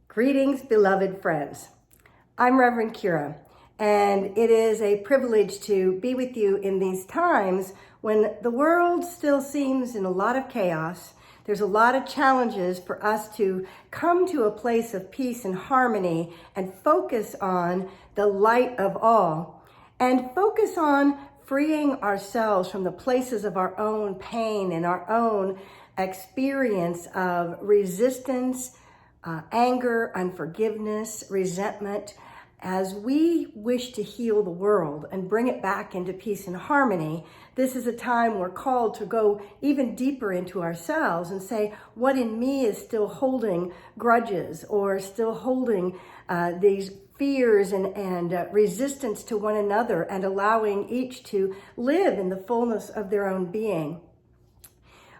Greetings, beloved friends. I'm Reverend Kyra, and it is a privilege to be with you in these times when the world still seems in a lot of chaos. There's a lot of challenges for us to come to a place of peace and harmony and focus on the light of all and focus on freeing ourselves from the places of our own pain and our own experience of resistance, anger, unforgiveness, resentment, as we wish to heal the world and bring it back into peace and harmony. This is a time we're called to go even deeper into ourselves and say, what in me is still holding grudges or still holding these fears and resistance to one another, and allowing each to live in the fullness of their own being.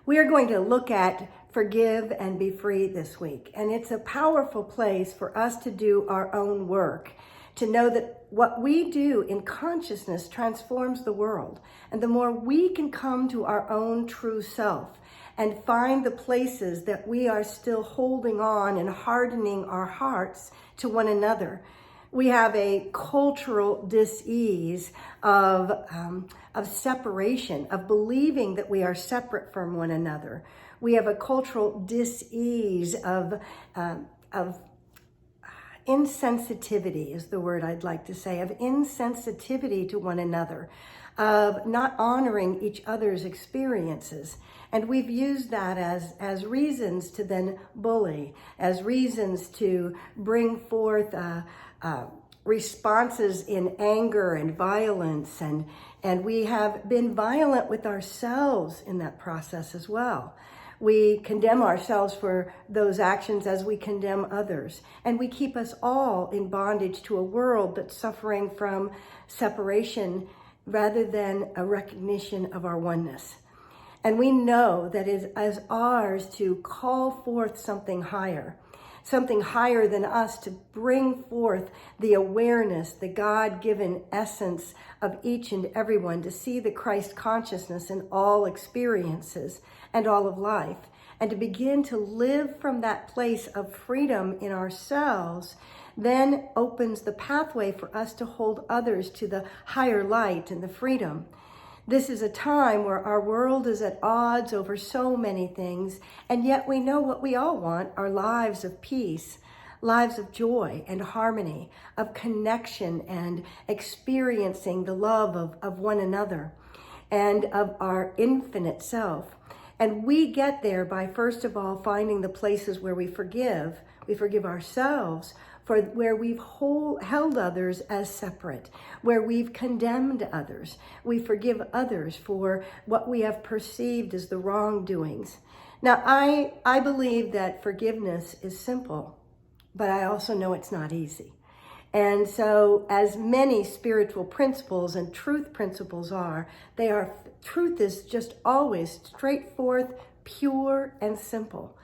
We are going to look at forgive and be free this week. And it's a powerful place for us to do our own work, to know that what we do in consciousness transforms the world. And the more we can come to our own true self and find the places that we are still holding on and hardening our hearts to one another. We have a cultural dis-ease of separation, of believing that we are separate from one another. We have a cultural dis-ease of insensitivity is the word I'd like to say, of insensitivity to one another, of not honoring each other's experiences. And we've used that as reasons to then bully, as reasons to bring forth responses in anger and violence, and we have been violent with ourselves in that process as well. We condemn ourselves for those actions as we condemn others, and we keep us all in bondage to a world that's suffering from separation rather than a recognition of our oneness. And we know that it is ours to call forth something higher than us, to bring forth the awareness, the God-given essence of each and everyone, to see the Christ consciousness in all experiences and all of life, and to begin to live from that place of freedom in ourselves, then opens the pathway for us to hold others to the higher light and the freedom. This is a time where our world is at odds over so many things, and yet we know what we all want are lives of peace, lives of joy and harmony, of connection and experiencing the love of one another and of our infinite self. And we get there by, first of all, finding the places where we forgive. We forgive ourselves for where we've held others as separate, where we've condemned others. We forgive others for what we have perceived as the wrongdoings. Now, I believe that forgiveness is simple, but I also know it's not easy. And so, as many spiritual principles and truth principles are, truth is just always straightforward, pure, and simple.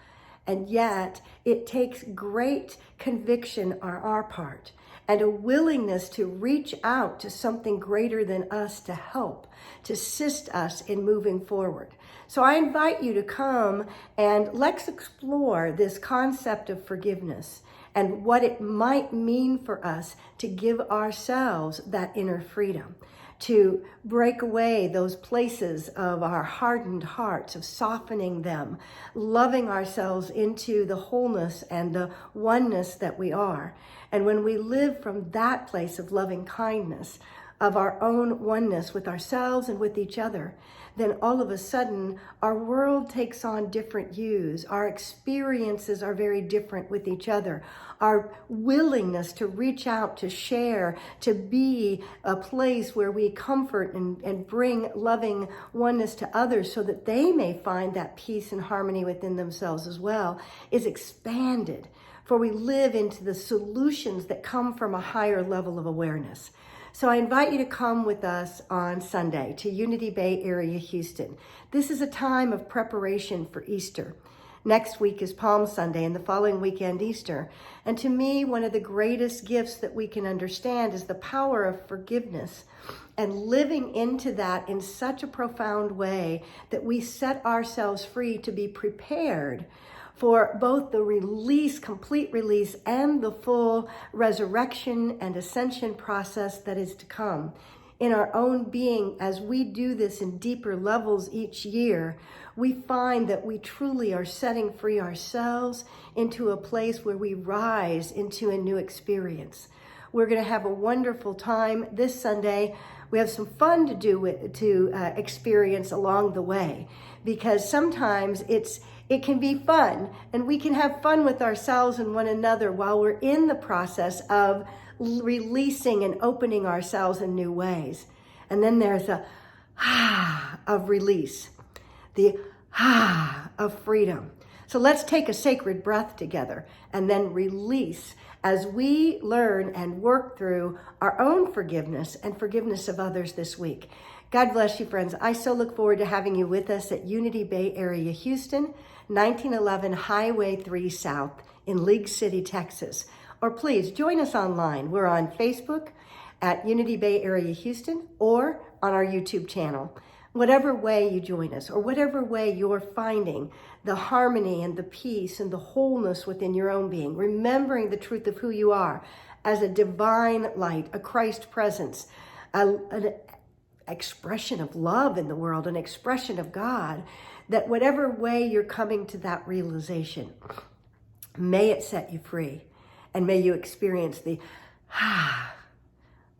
And yet, it takes great conviction on our part and a willingness to reach out to something greater than us to help, to assist us in moving forward. So I invite you to come and let's explore this concept of forgiveness and what it might mean for us to give ourselves that inner freedom, to break away those places of our hardened hearts, of softening them, loving ourselves into the wholeness and the oneness that we are. And when we live from that place of loving kindness, of our own oneness with ourselves and with each other, then all of a sudden our world takes on different hues. Our experiences are very different with each other. Our willingness to reach out, to share, to be a place where we comfort and bring loving oneness to others so that they may find that peace and harmony within themselves as well, is expanded. For we live into the solutions that come from a higher level of awareness. So I invite you to come with us on Sunday to Unity Bay Area, Houston. This is a time of preparation for Easter. Next week is Palm Sunday and the following weekend, Easter. And to me, one of the greatest gifts that we can understand is the power of forgiveness and living into that in such a profound way that we set ourselves free to be prepared for both the release, complete release, and the full resurrection and ascension process that is to come in our own being. As we do this in deeper levels each year, we find that we truly are setting free ourselves into a place where we rise into a new experience. We're going to have a wonderful time this Sunday. We have some fun to do experience along the way, because sometimes it can be fun, and we can have fun with ourselves and one another while we're in the process of releasing and opening ourselves in new ways. And then there's a of release, the of freedom. So let's take a sacred breath together and then release as we learn and work through our own forgiveness and forgiveness of others this week. God bless you, friends. I so look forward to having you with us at Unity Bay Area, Houston, 1911 Highway 3 South in League City, Texas. Or please join us online. We're on Facebook at Unity Bay Area, Houston, or on our YouTube channel. Whatever way you join us, or whatever way you're finding the harmony and the peace and the wholeness within your own being, remembering the truth of who you are as a divine light, a Christ presence, an expression of love in the world, an expression of God, that whatever way you're coming to that realization, may it set you free, and may you experience the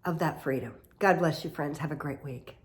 of that freedom. God bless you, friends. Have a great week.